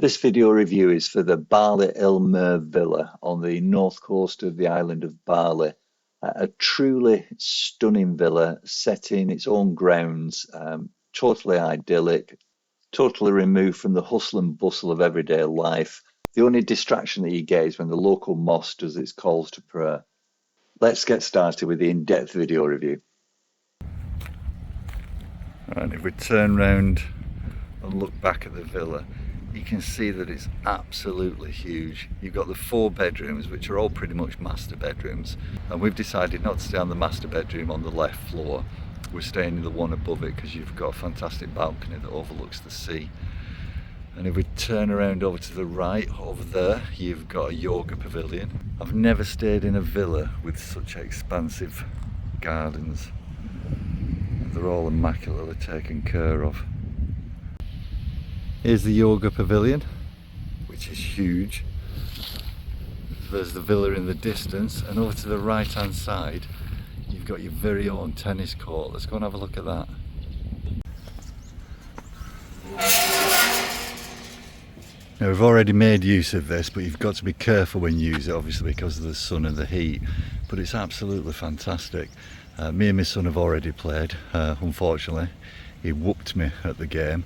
This video review is for the Bali Il Mare villa on the north coast of the island of Bali. A truly stunning villa set in its own grounds, totally idyllic, totally removed from the hustle and bustle of everyday life. The only distraction that you get is when the local mosque does its calls to prayer. Let's get started with the in-depth video review. And if we turn round and look back at the villa, you can see that it's absolutely huge. You've got the 4 bedrooms, which are all pretty much master bedrooms, and we've decided not to stay on the master bedroom on the left floor. We're staying in the one above it because you've got a fantastic balcony that overlooks the sea. And if we turn around over to the right, over there, you've got a yoga pavilion. I've never stayed in a villa with such expansive gardens. They're all immaculately taken care of. Here's the yoga pavilion, which is huge. There's the villa in the distance, and over to the right hand side you've got your very own tennis court. Let's go and have a look at that. Now, we've already made use of this, but you've got to be careful when you use it, obviously because of the sun and the heat, but it's absolutely fantastic. Me and my son have already played. Unfortunately he whooped me at the game,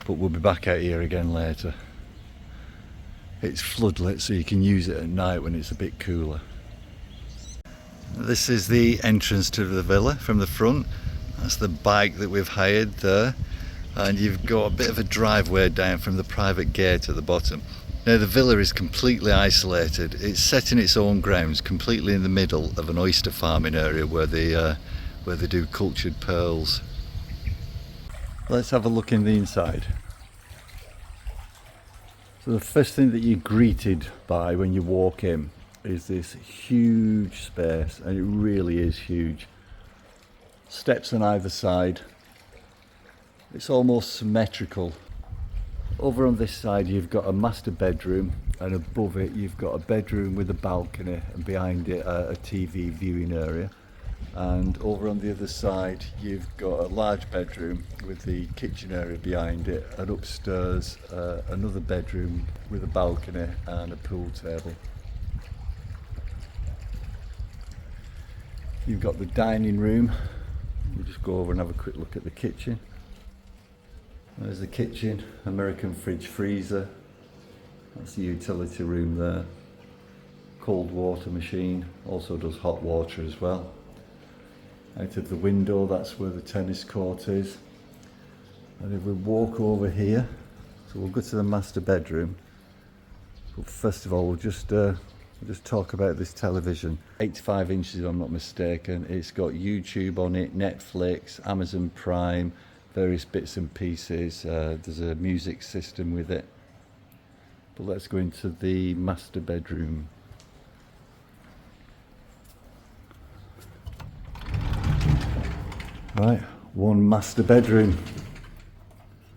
but we'll be back out here again later. It's floodlit, so you can use it at night when it's a bit cooler. This is the entrance to the villa from the front. That's the bike that we've hired there, and you've got a bit of a driveway down from the private gate at the bottom. Now, the villa is completely isolated. It's set in its own grounds, completely in the middle of an oyster farming area where they do cultured pearls. Let's have a look in the inside. So the first thing that you're greeted by when you walk in is this huge space, and it really is huge. Steps on either side. It's almost symmetrical. Over on this side you've got a master bedroom, and above it you've got a bedroom with a balcony, and behind it a TV viewing area. And over on the other side you've got a large bedroom with the kitchen area behind it, and upstairs another bedroom with a balcony and a pool table. You've got the dining room. We'll just go over and have a quick look at the kitchen. There's the kitchen, American fridge freezer. That's the utility room there. Cold water machine, also does hot water as well. Out of the window, that's where the tennis court is. And if we walk over here, so we'll go to the master bedroom. But first of all, we'll just talk about this television. 85 inches, if I'm not mistaken. It's got YouTube on it, Netflix, Amazon Prime, various bits and pieces. There's a music system with it. But let's go into the master bedroom. Right, one master bedroom.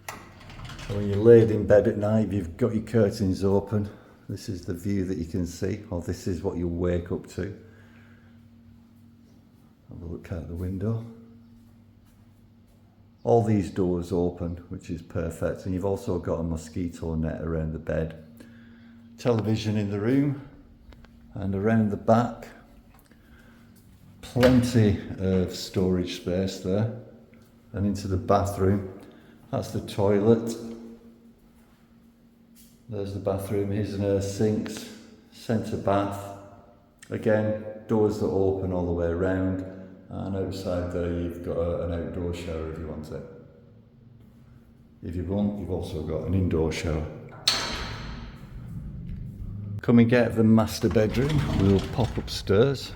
So when you're laid in bed at night, you've got your curtains open. This is the view that you can see, or this is what you'll wake up to. Have a look out the window. All these doors open, which is perfect, and you've also got a mosquito net around the bed. Television in the room, and around the back, plenty of storage space there. And into the bathroom, that's the toilet. There's the bathroom, his and her sinks, centre bath. Again, doors that open all the way around. And outside there you've got an outdoor shower if you want it. If you want, you've also got an indoor shower. Coming out of the master bedroom, we'll pop upstairs.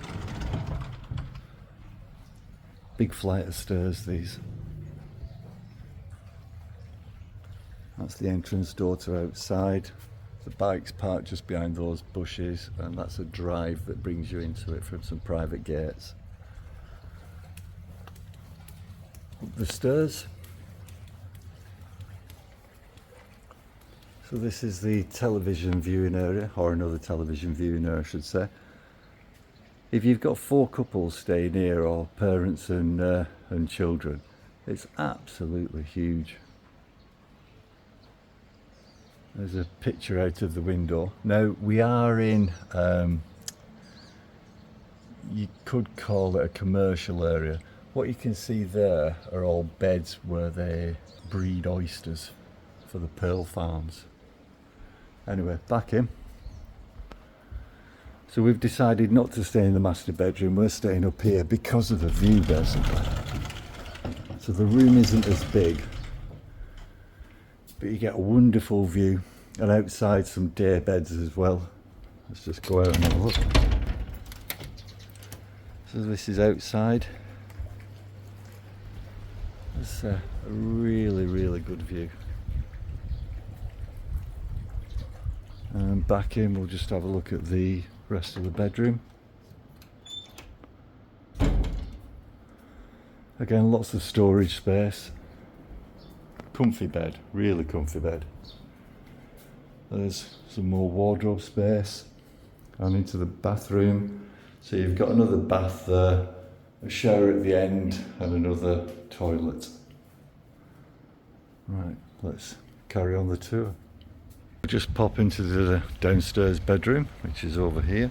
Big flight of stairs, these. That's the entrance door to outside. The bike's parked just behind those bushes, and that's a drive that brings you into it from some private gates. Up the stairs. So this is the television viewing area, or another television viewing area I should say. If you've got 4 couples staying here, or parents and children, it's absolutely huge. There's a picture out of the window. Now we are in, you could call it a commercial area. What you can see there are all beds where they breed oysters for the pearl farms. Anyway, back in. So we've decided not to stay in the master bedroom, we're staying up here because of the view basically. So the room isn't as big, but you get a wonderful view, and outside some day beds as well. Let's just go out and have a look. So this is outside. It's a really, really good view. And back in, we'll just have a look at the rest of the bedroom. Again, lots of storage space. Comfy bed, really comfy bed. There's some more wardrobe space. And into the bathroom. So you've got another bath there, a shower at the end, and another toilet. Right, let's carry on the tour. Just pop into the downstairs bedroom, which is over here.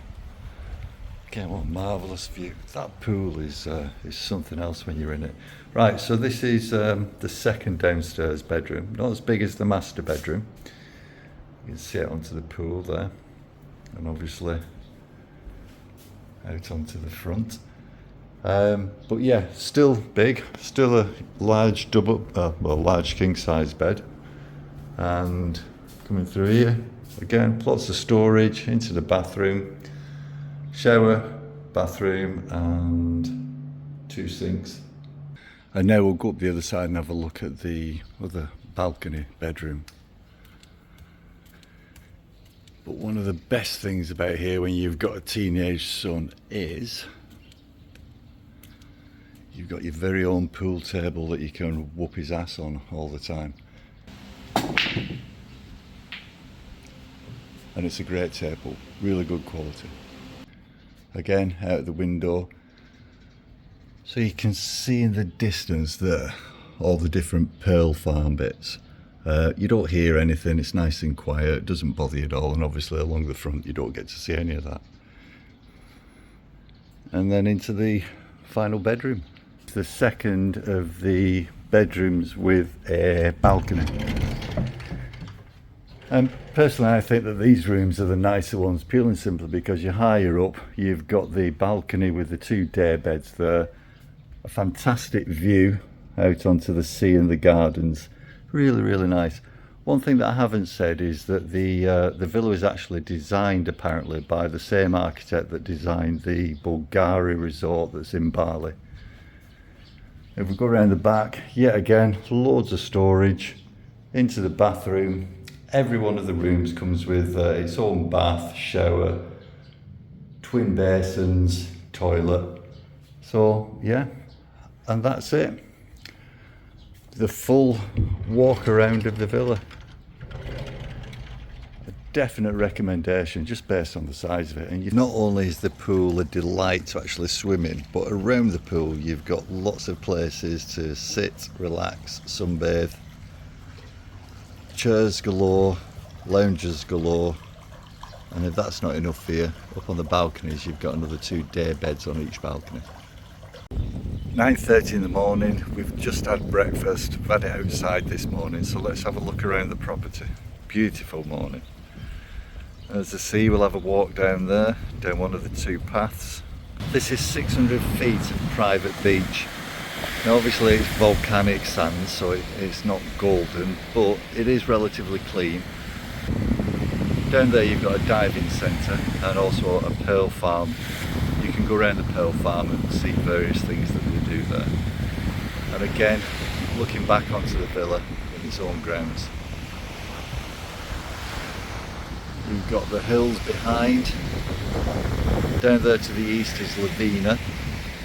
Again, what a marvellous view. That pool is something else when you're in it. Right, so this is the second downstairs bedroom. Not as big as the master bedroom. You can see it onto the pool there. And obviously out onto the front. But yeah, still big. Still a large large king size bed. And coming through here, again, lots of storage into the bathroom, shower, bathroom, and 2 sinks. And now we'll go up the other side and have a look at the other balcony bedroom. But one of the best things about here when you've got a teenage son is you've got your very own pool table that you can whoop his ass on all the time. And it's a great table, really good quality. Again, out the window, so you can see in the distance there all the different pearl farm bits. You don't hear anything, it's nice and quiet, it doesn't bother you at all, and obviously along the front you don't get to see any of that. And then into the final bedroom. It's the second of the bedrooms with a balcony. And personally, I think that these rooms are the nicer ones, purely and simply because you're higher up, you've got the balcony with the 2 day beds there, a fantastic view out onto the sea and the gardens, really, really nice. One thing that I haven't said is that the villa is actually designed apparently by the same architect that designed the Bulgari resort that's in Bali. If we go around the back, yet again, loads of storage, into the bathroom. Every one of the rooms comes with its own bath, shower, twin basins, toilet. So yeah, and that's it. The full walk around of the villa. A definite recommendation just based on the size of it. And not only is the pool a delight to actually swim in, but around the pool you've got lots of places to sit, relax, sunbathe. Chairs galore, lounges galore, and if that's not enough for you, up on the balconies you've got another 2 day beds on each balcony. 9:30 in the morning, we've just had breakfast, we've had it outside this morning, so let's have a look around the property. Beautiful morning. As the sea, we'll have a walk down there, down one of the 2 paths. This is 600 feet of private beach. Now obviously it's volcanic sand, so it's not golden, but it is relatively clean. Down there you've got a diving centre and also a pearl farm. You can go around the pearl farm and see various things that they do there. And again, looking back onto the villa in its own grounds. You've got the hills behind. Down there to the east is Lovina.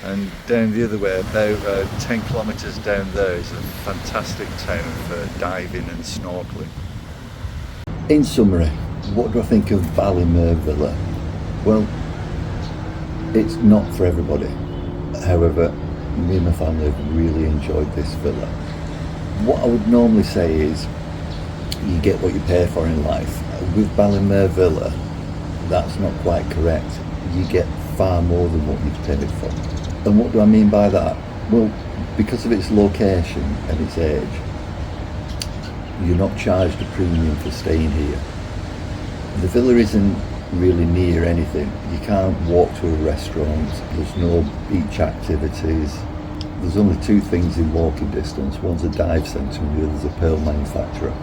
And down the other way, about 10 kilometres down there, is a fantastic town for diving and snorkelling. In summary, what do I think of Bali Il Mare Villa? Well, it's not for everybody. However, me and my family have really enjoyed this villa. What I would normally say is, you get what you pay for in life. With Bali Il Mare Villa, that's not quite correct. You get far more than what you've paid for. And what do I mean by that? Well, because of its location and its age, you're not charged a premium for staying here. The villa isn't really near anything. You can't walk to a restaurant, there's no beach activities. There's only two things in walking distance. One's a dive centre and the other's a pearl manufacturer.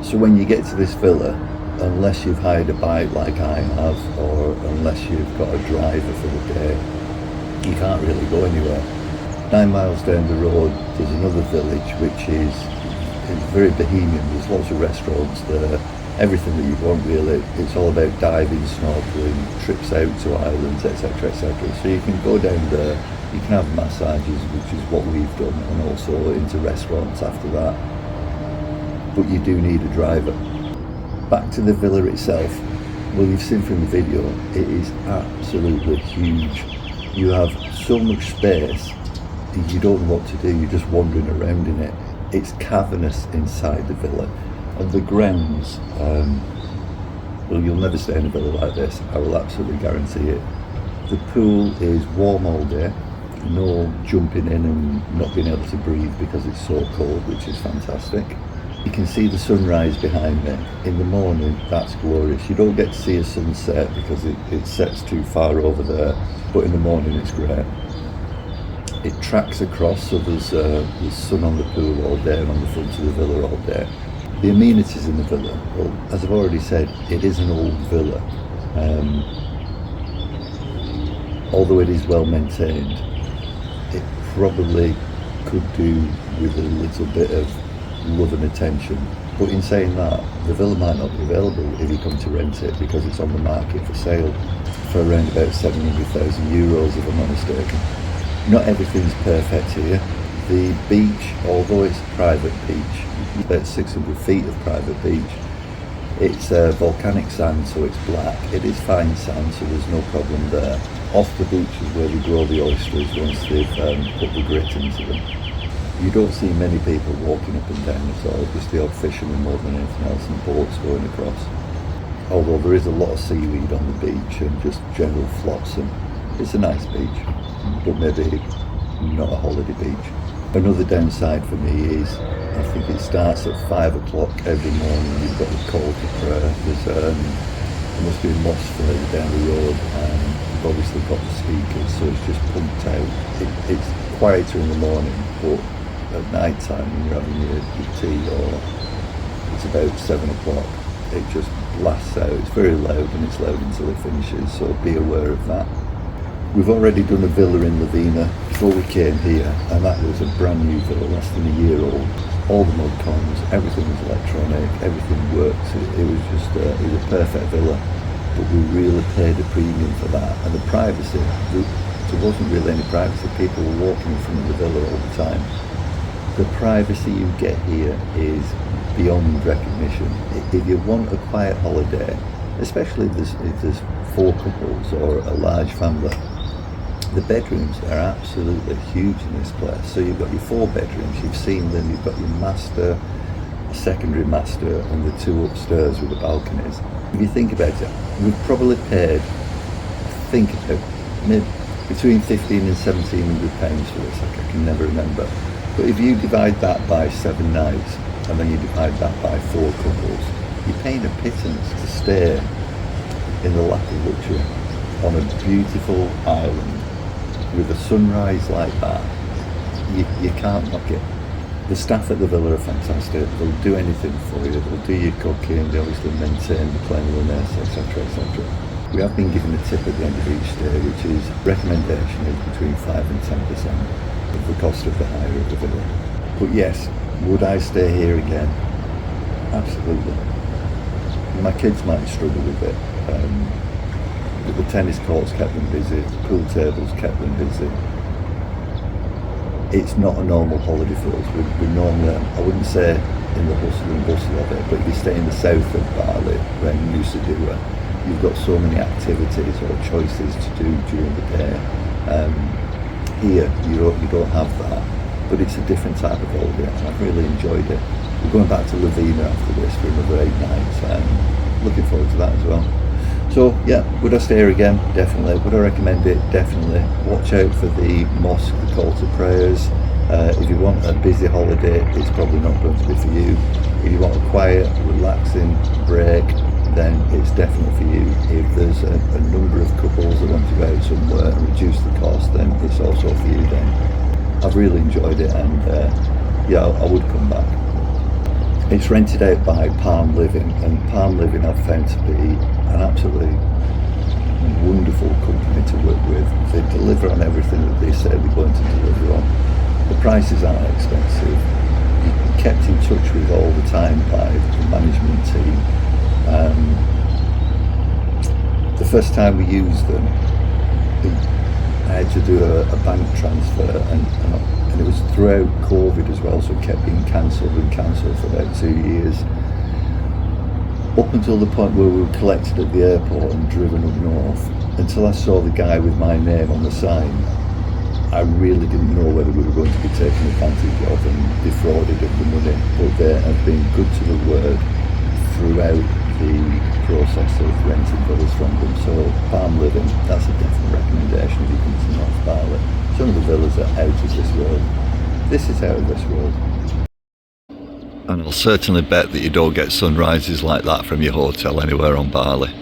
So when you get to this villa, unless you've hired a bike like I have, or unless you've got a driver for the day, you can't really go anywhere. 9 miles down the road, there's another village which is very bohemian. There's lots of restaurants there, everything that you want really. It's all about diving, snorkeling, trips out to islands, etc, etc. So you can go down there, you can have massages, which is what we've done, and also into restaurants after that. But you do need a driver. Back to the villa itself, well, you've seen from the video, it is absolutely huge. You have so much space, you don't know what to do, you're just wandering around in it. It's cavernous inside the villa, and the grounds, well, you'll never stay in a villa like this, I will absolutely guarantee it. The pool is warm all day, no jumping in and not being able to breathe because it's so cold, which is fantastic. You can see the sunrise behind me. In the morning, that's glorious. You don't get to see a sunset because it sets too far over there, but in the morning it's great. It tracks across, so there's sun on the pool all day and on the front of the villa all day. The amenities in the villa, well, as I've already said, it is an old villa. Although it is well maintained, it probably could do with a little bit of love and attention. But in saying that, the villa might not be available if you come to rent it because it's on the market for sale for around about 700,000 euros if I'm not mistaken. Not everything's perfect here. The beach, although it's a private beach, about 600 feet of private beach, it's volcanic sand, so it's black. It is fine sand, so there's no problem there. Off the beach is where they grow the oysters once they've put the grit into them. You don't see many people walking up and down at all, just the odd fishermen more than anything else, and boats going across. Although there is a lot of seaweed on the beach and just general flotsam. It's a nice beach, but maybe not a holiday beach. Another downside for me is, I think it starts at 5 o'clock every morning. You've got the call to prayer. There must be a mosque further down the road, and you've obviously got the speakers, so it's just pumped out. It's quieter in the morning, but at night time when you're having your tea, or it's about 7 o'clock, it just blasts out. It's very loud, and it's loud until it finishes, so be aware of that. We've already done a villa in Lovina before we came here, and that was a brand new villa, less than a year old. All the mud cons, everything was electronic, everything worked. It was just it was a perfect villa, but we really paid a premium for that. And the privacy, there wasn't really any privacy. People were walking in front of the villa all the time. The privacy you get here is beyond recognition. If you want a quiet holiday, especially if there's 4 couples or a large family, the bedrooms are absolutely huge in this place. So you've got your 4 bedrooms, you've seen them, you've got your master, a secondary master, and the 2 upstairs with the balconies. If you think about it, we've probably paid, think about maybe between 15 and 1700 pounds for this. I can never remember. But if you divide that by 7 nights, and then you divide that by 4 couples, you're paying a pittance to stay in the lap of luxury on a beautiful island with a sunrise like that. You can't knock it. The staff at the villa are fantastic. They'll do anything for you. They'll do your cooking. They obviously maintain the cleanliness, etc, etc. We have been given a tip at the end of each stay, which is recommendation is between 5 and 10% of the cost of the hire of the villa. But yes, would I stay here again? Absolutely. My kids might struggle with it. But the tennis courts kept them busy, the pool tables kept them busy. It's not a normal holiday for us. We're normally, I wouldn't say in the hustle and bustle of it, but if you stay in the south of Bali, around Nusa Dua, you've got so many activities or choices to do during the day. Here, you don't have that, but it's a different type of holiday, and I've really enjoyed it. We're going back to Lovina after this for another 8 nights. Looking forward to that as well. So yeah, would I stay here again? Definitely. Would I recommend it? Definitely. Watch out for the mosque, the call to prayers. If you want a busy holiday, it's probably not going to be for you. If you want a quiet, relaxing break, then it's definitely for you. If there's a number of couples that want to go out somewhere and reduce the cost, then it's also for you then. I've really enjoyed it, and yeah, I would come back. It's rented out by Palm Living, and Palm Living I've found to be an absolutely wonderful company to work with. They deliver on everything that they say they're going to deliver on. The prices aren't expensive. You're kept in touch with all the time by the management team. The first time we used them, I had to do a bank transfer, and it was throughout COVID as well, so it kept being cancelled for about 2 years. Up until the point where we were collected at the airport and driven up north, until I saw the guy with my name on the sign, I really didn't know whether we were going to be taken advantage of and defrauded of the money, but they have been good to the word throughout the process of renting villas from them. So Palm Living, that's a definite recommendation if you come to North Bali. Some of the villas are out of this world. This is out of this world. And I'll certainly bet that you don't get sunrises like that from your hotel anywhere on Bali.